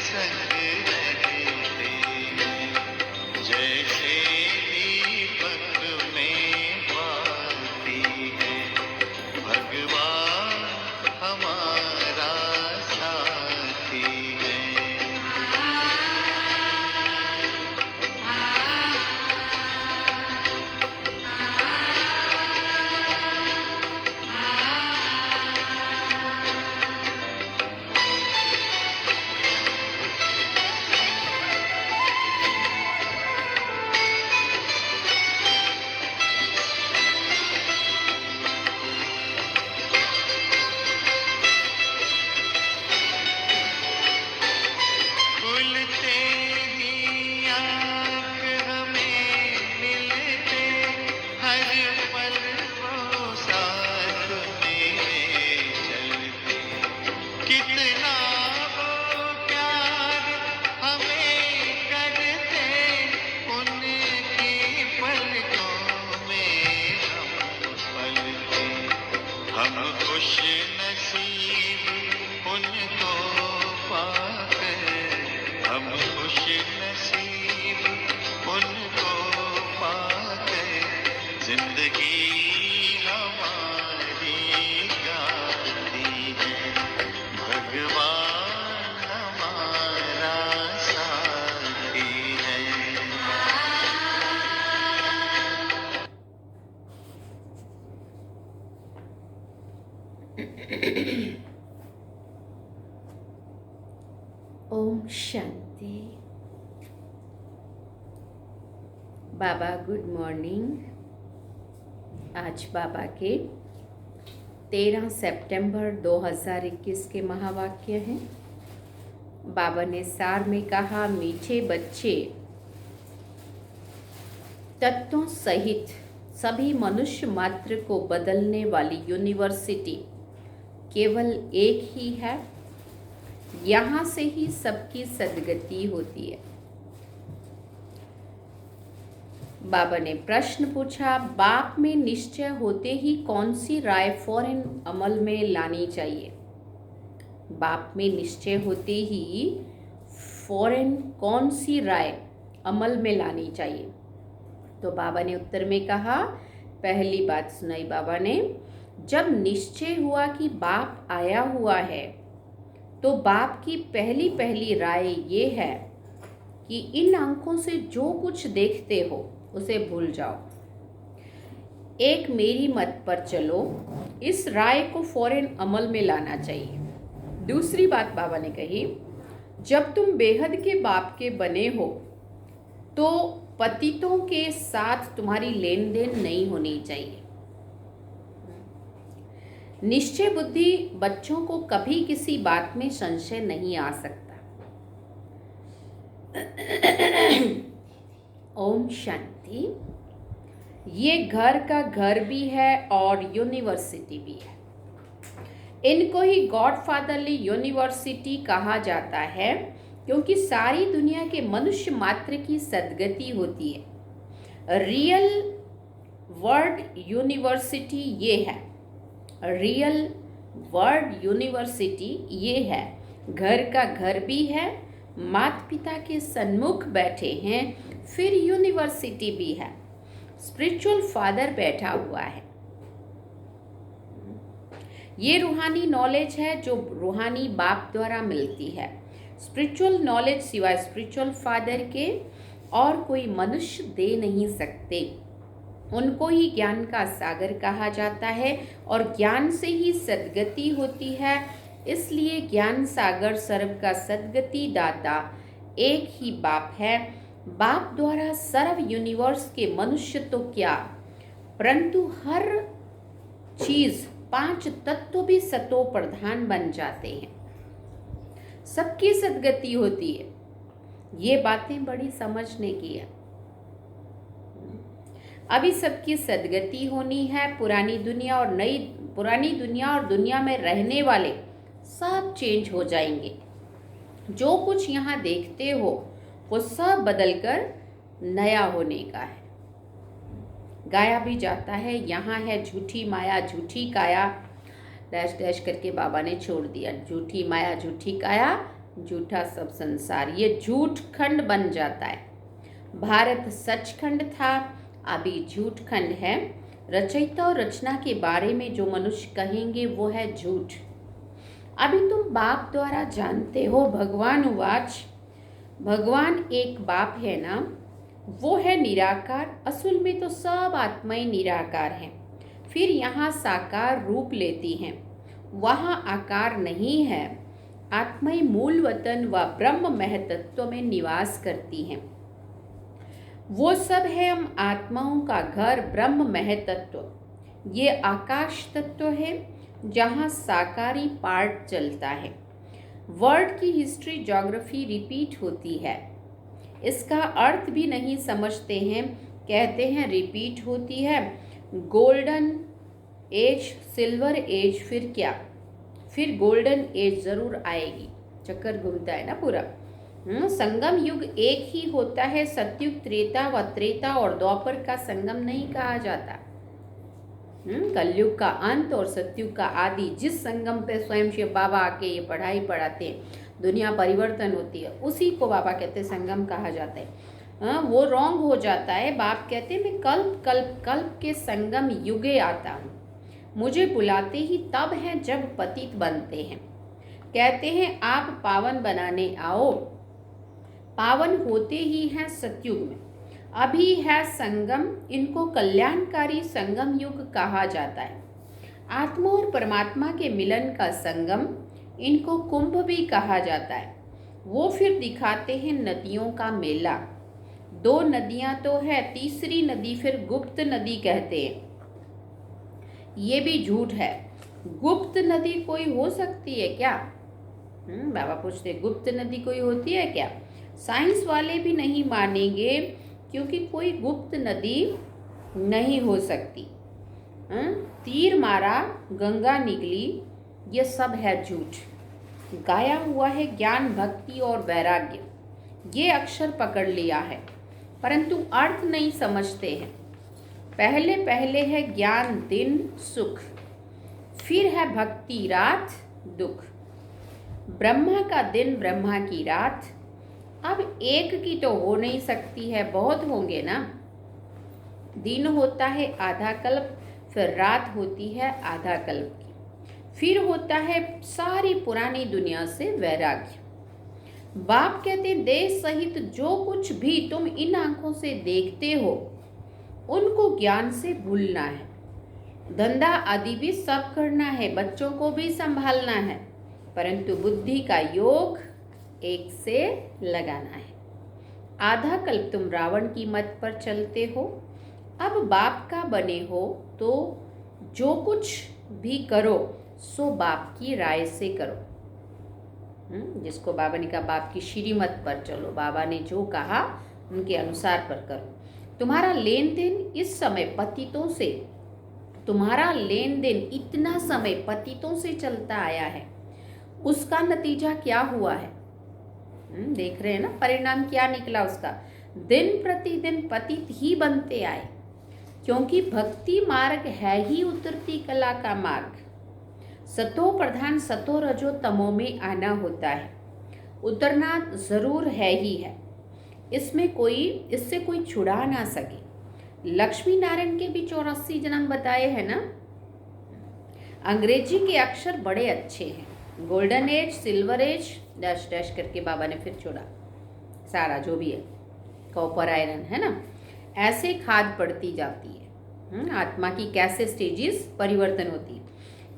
संग रहते जैसे दीपक में बाती है भगवान हमारा साथी है। खुलते ही आँख हमें मिलते हर पल वो साथ मेरे चलते कितना वो प्यार हमें करते उनकी पलकों में हम पलते हम खुश नसीब उनको पाकर हम खुश नसीब उनको पाकर जिंदगी हमारी गाती है भगवान हमारा साथी है। ओम शांति। बाबा गुड मॉर्निंग। आज बाबा के 13 सितंबर 2021 के महावाक्य हैं। बाबा ने सार में कहा, मीठे बच्चे, तत्वों सहित सभी मनुष्य मात्र को बदलने वाली यूनिवर्सिटी केवल एक ही है। यहाँ से ही सबकी सद्गति होती है। बाबा ने प्रश्न पूछा, बाप में निश्चय होते ही कौन सी राय फौरन अमल में लानी चाहिए? बाप में निश्चय होते ही फौरन कौन सी राय अमल में लानी चाहिए? तो बाबा ने उत्तर में कहा, पहली बात सुनाई बाबा ने, जब निश्चय हुआ कि बाप आया हुआ है तो बाप की पहली राय ये है कि इन आंखों से जो कुछ देखते हो उसे भूल जाओ। एक मेरी मत पर चलो, इस राय को फौरन अमल में लाना चाहिए। दूसरी बात बाबा ने कही, जब तुम बेहद के बाप के बने हो तो पतितों के साथ तुम्हारी लेन देन नहीं होनी चाहिए। निश्चय बुद्धि बच्चों को कभी किसी बात में संशय नहीं आ सकता। ओम शांति। ये घर का घर भी है और यूनिवर्सिटी भी है। इनको ही गॉडफादरली यूनिवर्सिटी कहा जाता है क्योंकि सारी दुनिया के मनुष्य मात्र की सद्गति होती है। रियल वर्ल्ड यूनिवर्सिटी ये है। रियल वर्ल्ड यूनिवर्सिटी ये है। घर का घर भी है, माता पिता के सन्मुख बैठे हैं, फिर यूनिवर्सिटी भी है। स्पिरिचुअल फादर बैठा हुआ है। ये रूहानी नॉलेज है जो रूहानी बाप द्वारा मिलती है। स्पिरिचुअल नॉलेज सिवाय स्पिरिचुअल फादर के और कोई मनुष्य दे नहीं सकते। उनको ही ज्ञान का सागर कहा जाता है और ज्ञान से ही सद्गति होती है। इसलिए ज्ञान सागर सर्व का सद्गति दाता एक ही बाप है। बाप द्वारा सर्व यूनिवर्स के मनुष्य तो क्या, परंतु हर चीज 5 तत्व भी सतो प्रधान बन जाते हैं। सबकी सद्गति होती है। ये बातें बड़ी समझने की है। अभी सबकी सद्गति होनी है। पुरानी दुनिया और दुनिया में रहने वाले सब चेंज हो जाएंगे। जो कुछ यहाँ देखते हो वो सब बदलकर नया होने का है। गाया भी जाता है, यहाँ है झूठी माया झूठी काया, डैश डैश करके बाबा ने छोड़ दिया। झूठी माया झूठी काया, झूठा सब संसार, ये झूठ खंड बन जाता है। भारत सचखंड था, अभी झूठ खंड है। रचयिता और रचना के बारे में जो मनुष्य कहेंगे वो है झूठ। अभी तुम बाप द्वारा जानते हो, भगवान उवाच, भगवान एक बाप है ना, वो है निराकार। असल में तो सब आत्माएं निराकार हैं, फिर यहाँ साकार रूप लेती हैं, वहाँ आकार नहीं है। आत्माएं मूल वतन व ब्रह्म महतत्व में निवास करती हैं। वो सब है हम आत्माओं का घर, ब्रह्म महतत्व। ये आकाश तत्व है जहाँ साकारी पार्ट चलता है। वर्ड की हिस्ट्री, ज्योग्राफी रिपीट होती है। इसका अर्थ भी नहीं समझते हैं, कहते हैं रिपीट होती है। गोल्डन एज, सिल्वर एज, फिर क्या? फिर गोल्डन एज जरूर आएगी। चक्कर घूमता है ना पूरा। संगम युग एक ही होता है। सतयुग, त्रेता व त्रेता और द्वापर का संगम नहीं कहा जाता। कलयुग का अंत और सतयुग का आदि, जिस संगम पे स्वयं शिव बाबा आके ये पढ़ाई पढ़ाते हैं, दुनिया परिवर्तन होती है, उसी को बाबा कहते हैं संगम कहा जाता है। वो रॉन्ग हो जाता है। बाप कहते हैं मैं कल्प कल्प कल्प के संगम युगे आता हूँ, मुझे बुलाते ही तब है जब पतित बनते हैं। कहते हैं आप पावन बनाने आओ। पावन होते ही हैं सतयुग में, अभी है संगम, इनको कल्याणकारी संगम युग कहा जाता है। आत्मा और परमात्मा के मिलन का संगम, इनको कुंभ भी कहा जाता है। वो फिर दिखाते हैं नदियों का मेला। 2 नदियां तो है, तीसरी नदी फिर गुप्त नदी कहते हैं। ये भी झूठ है। गुप्त नदी कोई हो सकती है क्या? बाबा पूछते गुप्त नदी कोई होती है क्या? साइंस वाले भी नहीं मानेंगे, क्योंकि कोई गुप्त नदी नहीं हो सकती। तीर मारा, गंगा निकली, ये सब है झूठ। गाया हुआ है ज्ञान, भक्ति और वैराग्य, ये अक्षर पकड़ लिया है, परंतु अर्थ नहीं समझते हैं। पहले पहले है ज्ञान दिन सुख, फिर है भक्ति रात दुख। ब्रह्मा का दिन, ब्रह्मा की रात, अब एक की तो हो नहीं सकती है, बहुत होंगे ना। दिन होता है आधा कल्प, फिर रात होती है आधा कल्प की, फिर होता है सारी पुरानी दुनिया से वैराग्य। बाप कहते देह सहित जो कुछ भी तुम इन आंखों से देखते हो, उनको ज्ञान से भूलना है। धंधा आदि भी सब करना है, बच्चों को भी संभालना है, परंतु बुद्धि का योग एक से लगाना है। आधा कल्प तुम रावण की मत पर चलते हो, अब बाप का बने हो तो जो कुछ भी करो सो बाप की राय से करो। जिसको बाबा ने कहा बाप की श्रीमत पर चलो, बाबा ने जो कहा उनके अनुसार पर करो। तुम्हारा लेन देन इस समय पतितों से, तुम्हारा लेन देन इतना समय पतितों से चलता आया है, उसका नतीजा क्या हुआ है? देख रहे हैं ना परिणाम क्या निकला उसका। दिन प्रतिदिन पतित ही बनते आए, क्योंकि भक्ति मार्ग है ही उतरती कला का मार्ग। सतो प्रधान सतो रजो तमो में आना होता है, उतरना जरूर है ही है। इससे कोई छुड़ा ना सके। लक्ष्मी नारायण के भी 84 जन्म बताए हैं ना। अंग्रेजी के अक्षर बड़े अच्छे हैं। Golden age, silver age, dash dash करके बाबा ने फिर छोड़ा सारा जो भी है, कॉपर आयरन है ना, ऐसे खाद पड़ती जाती है। आत्मा की कैसे स्टेजेस परिवर्तन होती है।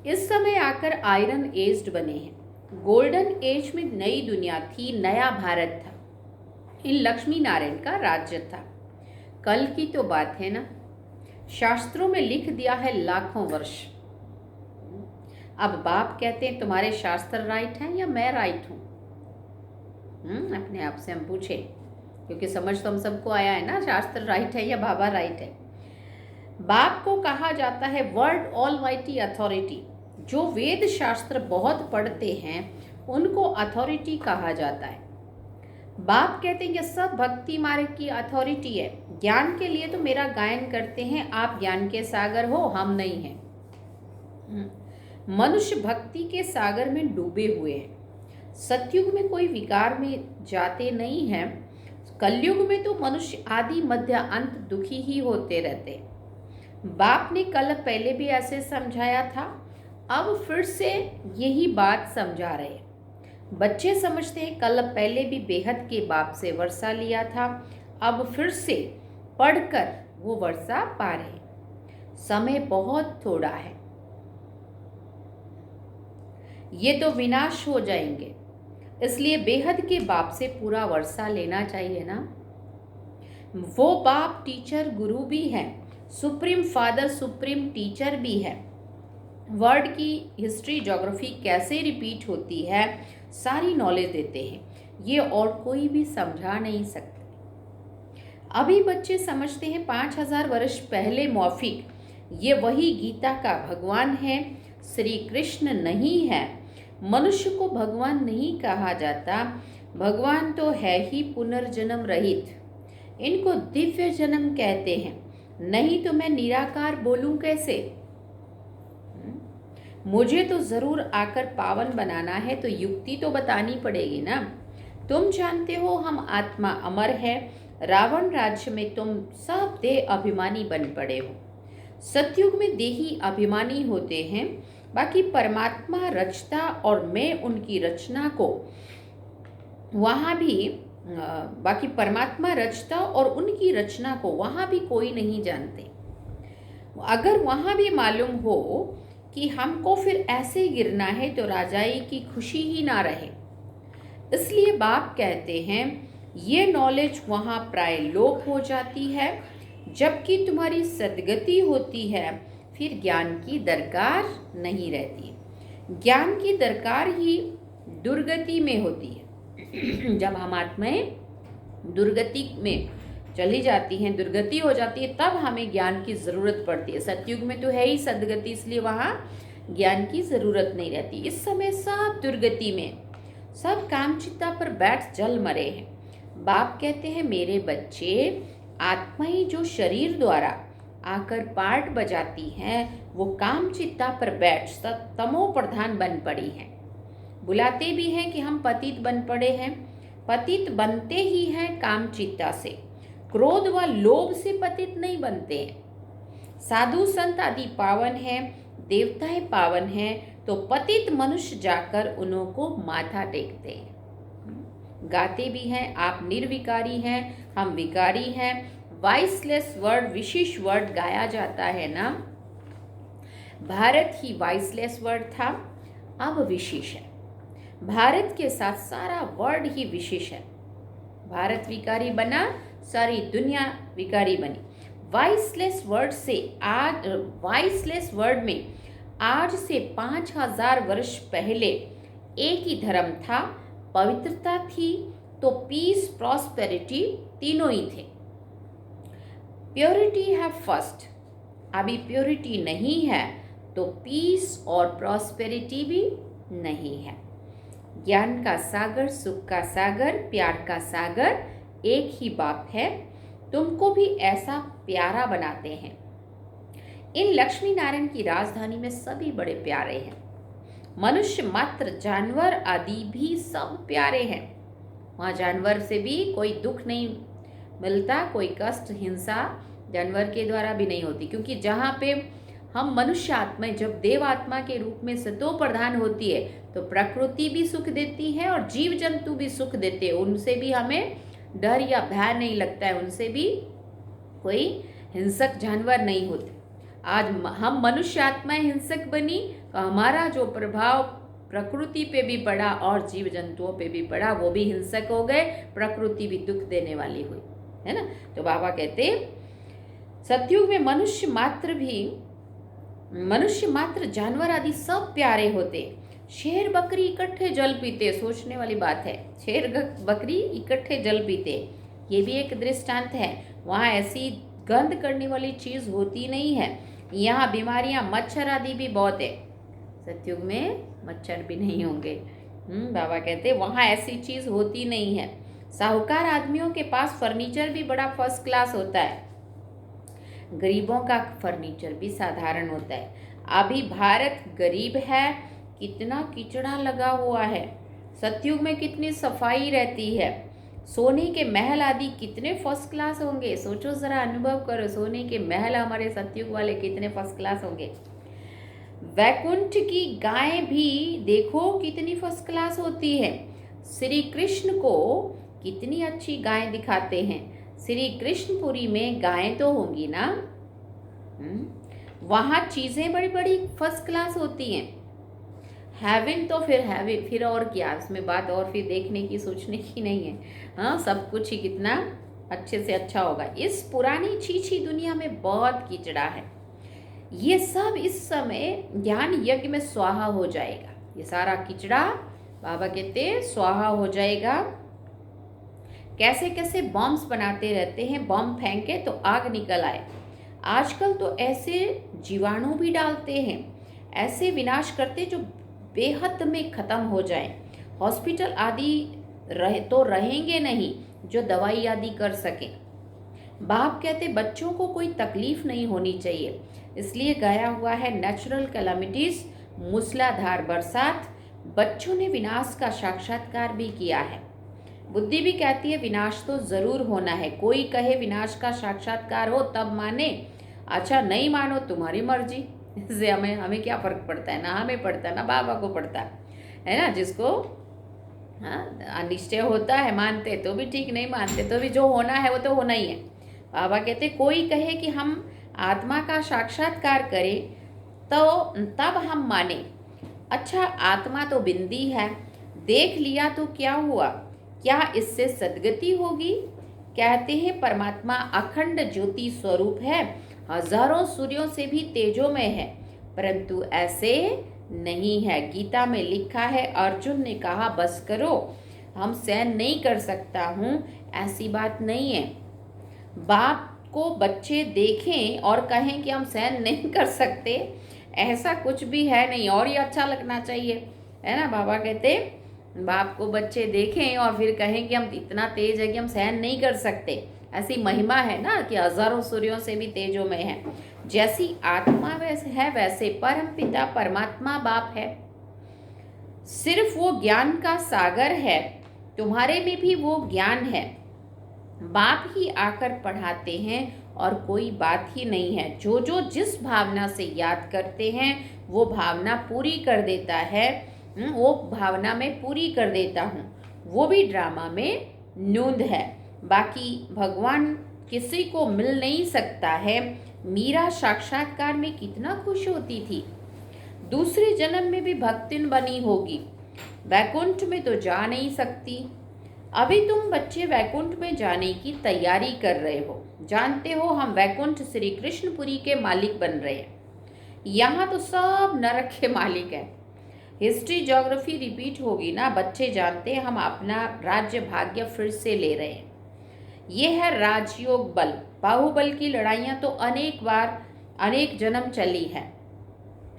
इस समय आकर आयरन एज्ड बने हैं। गोल्डन एज में नई दुनिया थी, नया भारत था, इन लक्ष्मी नारायण का राज्य था। कल की तो बात है ना, शास्त्रों में लिख दिया है लाखों वर्ष। अब बाप कहते हैं तुम्हारे शास्त्र राइट हैं या मैं राइट हूँ? अपने आप से हम पूछे, क्योंकि समझ तो हम सबको आया है ना, शास्त्र राइट है या बाबा राइट है। बाप को कहा जाता है वर्ल्ड ऑलमाइटी अथॉरिटी। जो वेद शास्त्र बहुत पढ़ते हैं उनको अथॉरिटी कहा जाता है। बाप कहते हैं ये सब भक्ति मार्ग की अथॉरिटी है। ज्ञान के लिए तो मेरा गायन करते हैं, आप ज्ञान के सागर हो, हम नहीं हैं। मनुष्य भक्ति के सागर में डूबे हुए हैं। सतयुग में कोई विकार में जाते नहीं हैं। कलयुग में तो मनुष्य आदि मध्य अंत दुखी ही होते रहते। बाप ने कल पहले भी ऐसे समझाया था, अब फिर से यही बात समझा रहे। बच्चे समझते हैं कल पहले भी बेहद के बाप से वर्षा लिया था, अब फिर से पढ़कर वो वर्षा पा रहे। समय बहुत थोड़ा है, ये तो विनाश हो जाएंगे, इसलिए बेहद के बाप से पूरा वर्षा लेना चाहिए ना। वो बाप टीचर गुरु भी है, सुप्रीम फादर सुप्रीम टीचर भी है। वर्ड की हिस्ट्री ज्योग्राफी कैसे रिपीट होती है सारी नॉलेज देते हैं, ये और कोई भी समझा नहीं सकते। अभी बच्चे समझते हैं 5000 वर्ष पहले मौफिक ये वही गीता का भगवान है, श्री कृष्ण नहीं है। मनुष्य को भगवान नहीं कहा जाता, भगवान तो है ही पुनर्जन्म रहित। इनको दिव्य जन्म कहते हैं, नहीं तो मैं निराकार बोलूं कैसे? मुझे तो जरूर आकर पावन बनाना है, तो युक्ति तो बतानी पड़ेगी ना। तुम जानते हो हम आत्मा अमर है, रावण राज्य में तुम सब देह अभिमानी बन पड़े हो। सतयुग में देही अभिमानी होते हैं, बाकी परमात्मा रचता और मैं उनकी रचना को वहाँ भी बाकी परमात्मा रचता और उनकी रचना को वहाँ भी कोई नहीं जानते। अगर वहाँ भी मालूम हो कि हमको फिर ऐसे गिरना है तो राजाई की खुशी ही ना रहे। इसलिए बाप कहते हैं ये नॉलेज वहाँ प्राय लोप हो जाती है, जबकि तुम्हारी सद्गति होती है फिर ज्ञान की दरकार नहीं रहती। ज्ञान की दरकार ही दुर्गति में होती है। जब हम आत्माएं दुर्गति में चली जाती हैं, दुर्गति हो जाती है, तब हमें ज्ञान की ज़रूरत पड़ती है। सतयुग में तो है ही सद्गति, इसलिए वहाँ ज्ञान की ज़रूरत नहीं रहती। इस समय सब दुर्गति में, सब कामचित्ता पर बैठ जल मरे हैं। बाप कहते हैं मेरे बच्चे, आत्माएं जो शरीर द्वारा आकर पार्ट बजाती हैं वो कामचित्ता पर बैठ तमो प्रधान बन पड़ी हैं। बुलाते भी हैं कि हम पतित बन पड़े हैं। पतित बनते ही हैं कामचित्ता से, क्रोध व लोभ से पतित नहीं बनते हैं। साधु संत आदि पावन हैं, देवताएं पावन हैं, तो पतित मनुष्य जाकर उन्हों को माथा टेकते हैं। गाते भी हैं आप निर्विकारी हैं, हम विकारी हैं। वाइसलेस वर्ड विशेष वर्ड गाया जाता है ना। भारत ही वाइसलेस वर्ड था, अब विशेष है। भारत के साथ सारा वर्ड ही विशेष है। भारत विकारी बना, सारी दुनिया विकारी बनी। वाइसलेस वर्ड से आज, वाइसलेस वर्ड में आज से 5000 वर्ष पहले एक ही धर्म था, पवित्रता थी, तो पीस प्रॉस्पेरिटी तीनों ही थे। प्योरिटी है फर्स्ट, अभी प्योरिटी नहीं है तो पीस और प्रॉस्पेरिटी भी नहीं है। ज्ञान का सागर, सुख का सागर, प्यार का सागर एक ही बाप है, तुमको भी ऐसा प्यारा बनाते हैं। इन लक्ष्मी नारायण की राजधानी में सभी बड़े प्यारे हैं। मनुष्य मात्र, जानवर आदि भी सब प्यारे हैं। वहाँ जानवर से भी कोई दुख नहीं मिलता, कोई कष्ट हिंसा जानवर के द्वारा भी नहीं होती, क्योंकि जहाँ पे हम मनुष्य आत्माएं जब देव आत्मा के रूप में सतो प्रधान होती है तो प्रकृति भी सुख देती है और जीव जंतु भी सुख देते हैं। उनसे भी हमें डर या भय नहीं लगता है, उनसे भी कोई हिंसक जानवर नहीं होते। आज हम मनुष्य आत्माएं हिंसक बनी तो हमारा जो प्रभाव प्रकृति पे भी पड़ा और जीव जंतुओं पे भी पड़ा, वो भी हिंसक हो गए, प्रकृति भी दुख देने वाली हुई, है ना। तो बाबा कहते सतयुग में मनुष्य मात्र जानवर आदि सब प्यारे होते। शेर बकरी इकट्ठे जल पीते, सोचने वाली बात है। शेर बकरी इकट्ठे जल पीते, ये भी एक दृष्टांत है। वहाँ ऐसी गंध करने वाली चीज़ होती नहीं है। यहाँ बीमारियाँ, मच्छर आदि भी बहुत है। सतयुग में मच्छर भी नहीं होंगे। बाबा कहते वहाँ ऐसी चीज़ होती नहीं है। साहूकार आदमियों के पास फर्नीचर भी बड़ा फर्स्ट क्लास होता है, गरीबों का फर्नीचर भी साधारण होता है। अभी भारत गरीब है, कितना कीचड़ा लगा हुआ है, सतयुग में कितनी सफाई रहती है। सोने के महल आदि कितने फर्स्ट क्लास होंगे, सोचो जरा, अनुभव करो, सोने के महल हमारे सतयुग वाले कितने फर्स्ट क्लास होंगे। वैकुंठ की गायें भी देखो कितनी फर्स्ट क्लास होती है। श्री कृष्ण को कितनी अच्छी गायें दिखाते हैं। श्री कृष्णपुरी में गायें तो होंगी ना। वहाँ चीज़ें बड़ी बड़ी फर्स्ट क्लास होती हैं। हैविन तो फिर हैविन, फिर और क्या, उसमें बात और फिर देखने की सोचने की नहीं है। हाँ, सब कुछ ही कितना अच्छे से अच्छा होगा। इस पुरानी छीछी दुनिया में बहुत कीचड़ा है। ये सब इस समय ज्ञान यज्ञ में स्वाहा हो जाएगा। ये सारा कीचड़ा बाबा कहते स्वाहा हो जाएगा। कैसे कैसे बॉम्ब्स बनाते रहते हैं, बॉम्ब फेंके तो आग निकल आए। आजकल तो ऐसे जीवाणु भी डालते हैं, ऐसे विनाश करते जो बेहद में ख़त्म हो जाए। हॉस्पिटल आदि रहेंगे नहीं जो दवाई आदि कर सके। बाप कहते बच्चों को कोई तकलीफ नहीं होनी चाहिए, इसलिए गया हुआ है नेचुरल कैलामिटीज, मूसलाधार बरसात। बच्चों ने विनाश का साक्षात्कार भी किया है। बुद्धि भी कहती है विनाश तो जरूर होना है। कोई कहे विनाश का साक्षात्कार हो तब माने, अच्छा नहीं मानो तुम्हारी मर्जी। इससे हमें क्या फर्क पड़ता है, ना हमें पड़ता है ना बाबा को पड़ता है ना। जिसको हाँ निश्चय होता है मानते तो भी ठीक, नहीं मानते तो भी जो होना है वो तो होना ही है। बाबा कहते कोई कहे कि हम आत्मा का साक्षात्कार करें तो तब हम माने, अच्छा आत्मा तो बिंदी है, देख लिया तो क्या हुआ, क्या इससे सद्गति होगी। कहते हैं परमात्मा अखंड ज्योति स्वरूप है, हजारों सूर्यों से भी तेजोमय है, परंतु ऐसे नहीं है। गीता में लिखा है, अर्जुन ने कहा बस करो, हम सहन नहीं कर सकता हूँ, ऐसी बात नहीं है। बाप को बच्चे देखें और कहें कि हम सहन नहीं कर सकते, ऐसा कुछ भी है नहीं, और ये अच्छा लगना चाहिए, है ना। बाबा कहते बाप को बच्चे देखें और फिर कहें कि हम इतना तेज है कि हम सहन नहीं कर सकते, ऐसी महिमा है ना कि हजारों सूर्यों से भी तेजों में है। जैसी आत्मा वैसे है वैसे परम पिता परमात्मा बाप है। सिर्फ वो ज्ञान का सागर है, तुम्हारे में भी वो ज्ञान है। बाप ही आकर पढ़ाते हैं और कोई बात ही नहीं है। जो जो जिस भावना से याद करते हैं वो भावना पूरी कर देता है, वो भावना में पूरी कर देता हूँ। वो भी ड्रामा में नूंद है, बाकी भगवान किसी को मिल नहीं सकता है। मीरा साक्षात्कार में कितना खुश होती थी, दूसरे जन्म में भी भक्तिन बनी होगी, वैकुंठ में तो जा नहीं सकती। अभी तुम बच्चे वैकुंठ में जाने की तैयारी कर रहे हो, जानते हो हम वैकुंठ श्री कृष्णपुरी के मालिक बन रहे हैं। यहाँ तो सब नरक के मालिक हैं। हिस्ट्री ज्योग्राफी रिपीट होगी ना, बच्चे जानते हैं हम अपना राज्य भाग्य फिर से ले रहे हैं। ये है राजयोग बल। बाहुबल की लड़ाइयाँ तो अनेक बार अनेक जन्म चली है।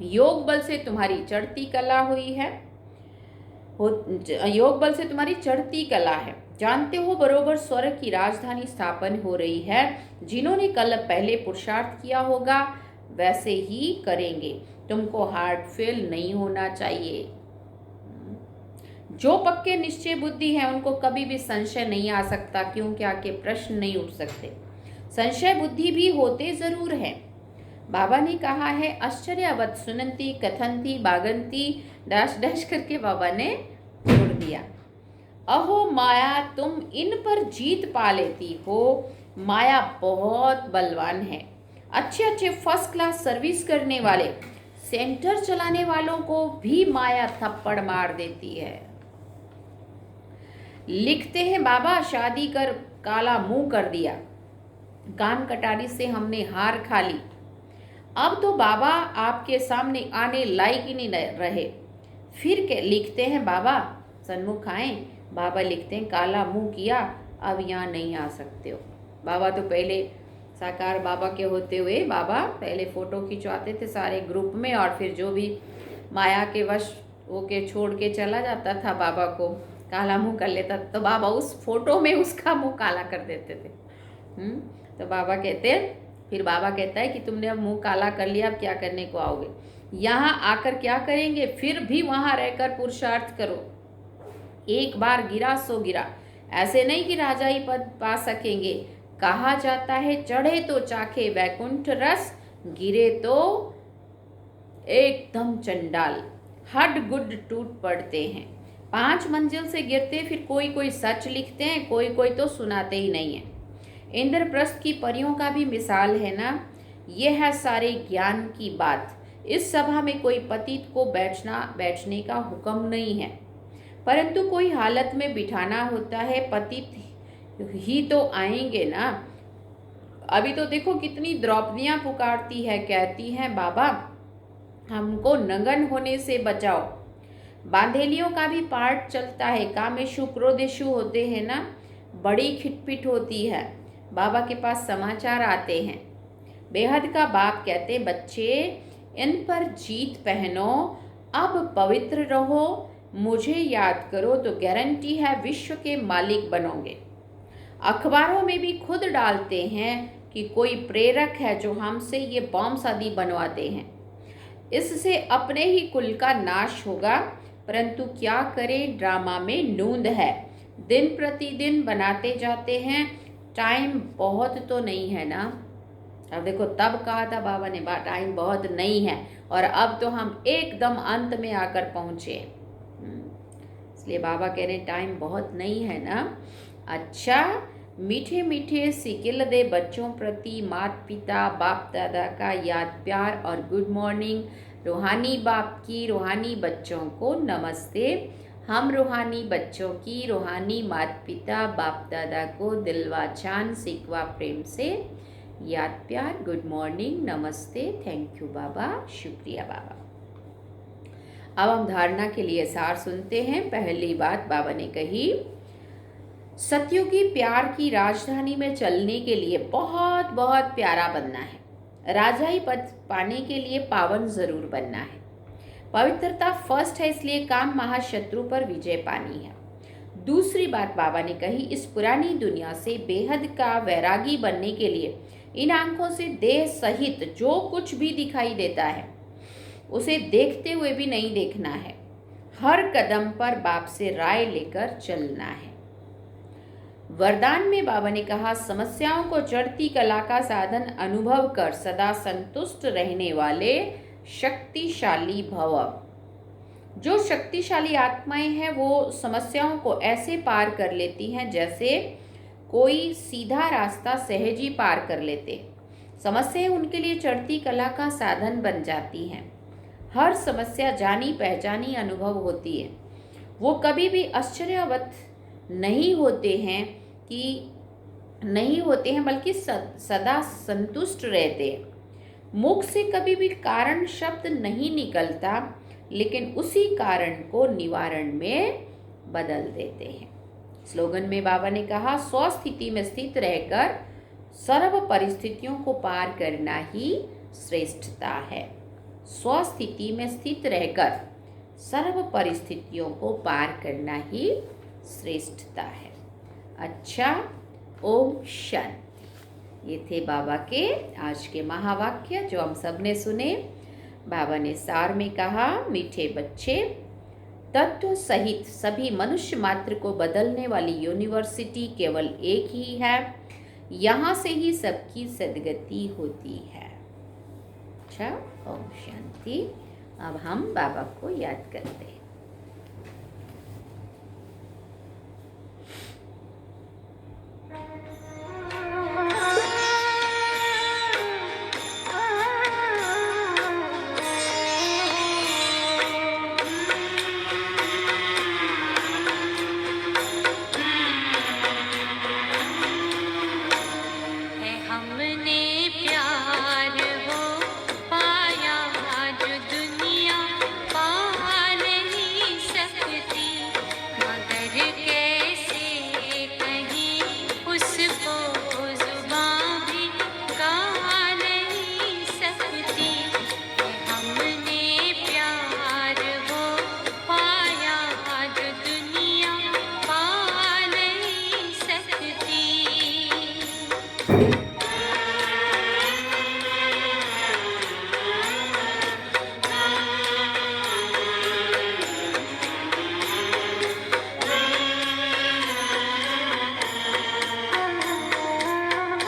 योग बल से तुम्हारी चढ़ती कला हुई है, योग बल से तुम्हारी चढ़ती कला है। जानते हो बरोबर स्वर्ग की राजधानी स्थापन हो रही है। जिन्होंने कल पहले पुरुषार्थ किया होगा वैसे ही करेंगे। तुमको हार्ट फेल नहीं होना चाहिए। जो पक्के निश्चय बुद्धि है उनको कभी भी संशय नहीं आ सकता, क्योंकि आके प्रश्न नहीं उठ सकते। संशय बुद्धि भी होते जरूर है। बाबा ने कहा है आश्चर्यवत सुनंती कथंती बागंती डैश डैश करके बाबा ने छोड़ दिया। अहो माया तुम इन पर जीत पा लेती हो। माया बहुत बलवान है। अच्छे अच्छे फर्स्ट क्लास सर्विस करने वाले सेंटर चलाने वालों को भी माया थप्पड़ मार देती है। लिखते हैं बाबा शादी कर काला मुंह कर दिया, कान कटारी से हमने हार खा ली, अब तो बाबा आपके सामने आने लायक ही नहीं रहे। फिर के लिखते हैं बाबा सन्मुख आए, बाबा लिखते हैं काला मुंह किया अब यहाँ नहीं आ सकते हो। बाबा तो पहले साकार बाबा के होते हुए बाबा पहले फ़ोटो खिंचवाते थे सारे ग्रुप में, और फिर जो भी माया के वश होके छोड़ के चला जाता था बाबा को काला मुंह कर लेता, तो बाबा उस फोटो में उसका मुंह काला कर देते थे। तो बाबा कहते फिर बाबा कहता है कि तुमने अब मुंह काला कर लिया, अब क्या करने को आओगे, यहाँ आकर क्या करेंगे, फिर भी वहाँ रहकर पुरुषार्थ करो। एक बार गिरा सो गिरा, ऐसे नहीं कि राजा ही पद पा सकेंगे। कहा जाता है चढ़े तो चाखे वैकुंठ रस, गिरे तो एकदम चंडाल, हड गुड टूट पड़ते हैं। 5 मंजिल से गिरते फिर कोई कोई सच लिखते हैं, कोई कोई तो सुनाते ही नहीं है। इंद्रप्रस्थ की परियों का भी मिसाल है ना। यह है सारे ज्ञान की बात। इस सभा में कोई पतित को बैठने का हुक्म नहीं है, परंतु कोई हालत में बिठाना होता है। पतित ही तो आएंगे ना। अभी तो देखो कितनी द्रौपदियां पुकारती है, कहती हैं बाबा हमको नंगन होने से बचाओ। बांधेलियों का भी पार्ट चलता है, कामेशु क्रोधेशु होते हैं ना, बड़ी खिटपिट होती है। बाबा के पास समाचार आते हैं। बेहद का बाप कहते बच्चे इन पर जीत पहनो, अब पवित्र रहो, मुझे याद करो तो गारंटी है विश्व के मालिक बनोगे। अखबारों में भी खुद डालते हैं कि कोई प्रेरक है जो हमसे ये बॉम्ब आदि बनवाते हैं, इससे अपने ही कुल का नाश होगा। परंतु क्या करें, ड्रामा में नूंद है, दिन प्रतिदिन बनाते जाते हैं। टाइम बहुत तो नहीं है ना। अब देखो तब कहा था बाबा ने टाइम बहुत नहीं है, और अब तो हम एकदम अंत में आकर पहुँचे। इसलिए बाबा कह रहे टाइम बहुत नहीं है ना। अच्छा, मीठे मीठे सिकिल दे बच्चों प्रति माता पिता बाप दादा का याद प्यार और गुड मॉर्निंग। रूहानी बाप की रूहानी बच्चों को नमस्ते। हम रूहानी बच्चों की रूहानी माता पिता बाप दादा को दिलवा चांद सिकवा प्रेम से याद प्यार, गुड मॉर्निंग, नमस्ते, थैंक यू बाबा, शुक्रिया बाबा। अब हम धारणा के लिए सार सुनते हैं। पहली बात बाबा ने कही, सतयुगी प्यार की राजधानी में चलने के लिए बहुत बहुत प्यारा बनना है। राजाई पद पाने के लिए पावन जरूर बनना है। पवित्रता फर्स्ट है, इसलिए काम महाशत्रु पर विजय पानी है। दूसरी बात बाबा ने कही, इस पुरानी दुनिया से बेहद का वैरागी बनने के लिए इन आंखों से देह सहित जो कुछ भी दिखाई देता है उसे देखते हुए भी नहीं देखना है। हर कदम पर बाप से राय लेकर चलना है। वरदान में बाबा ने कहा, समस्याओं को चढ़ती कला का साधन अनुभव कर सदा संतुष्ट रहने वाले शक्तिशाली भव। जो शक्तिशाली आत्माएं हैं वो समस्याओं को ऐसे पार कर लेती हैं जैसे कोई सीधा रास्ता सहज ही पार कर लेते। समस्याएं उनके लिए चढ़ती कला का साधन बन जाती हैं। हर समस्या जानी पहचानी अनुभव होती है। वो कभी भी आश्चर्यवत नहीं होते हैं बल्कि सदा संतुष्ट रहते हैं। मुख से कभी भी कारण शब्द नहीं निकलता, लेकिन उसी कारण को निवारण में बदल देते हैं। स्लोगन में बाबा ने कहा, स्वस्थिति में स्थित रहकर सर्व परिस्थितियों को पार करना ही श्रेष्ठता है। स्वस्थिति में स्थित रहकर सर्व परिस्थितियों को पार करना ही श्रेष्ठता है। अच्छा, ओम शांति। ये थे बाबा के आज के महावाक्य जो हम सब ने सुने। बाबा ने सार में कहा, मीठे बच्चे, तत्व सहित सभी मनुष्य मात्र को बदलने वाली यूनिवर्सिटी केवल एक ही है। यहाँ से ही सबकी सद्गति होती है। अच्छा, ओम शांति। अब हम बाबा को याद करते हैं।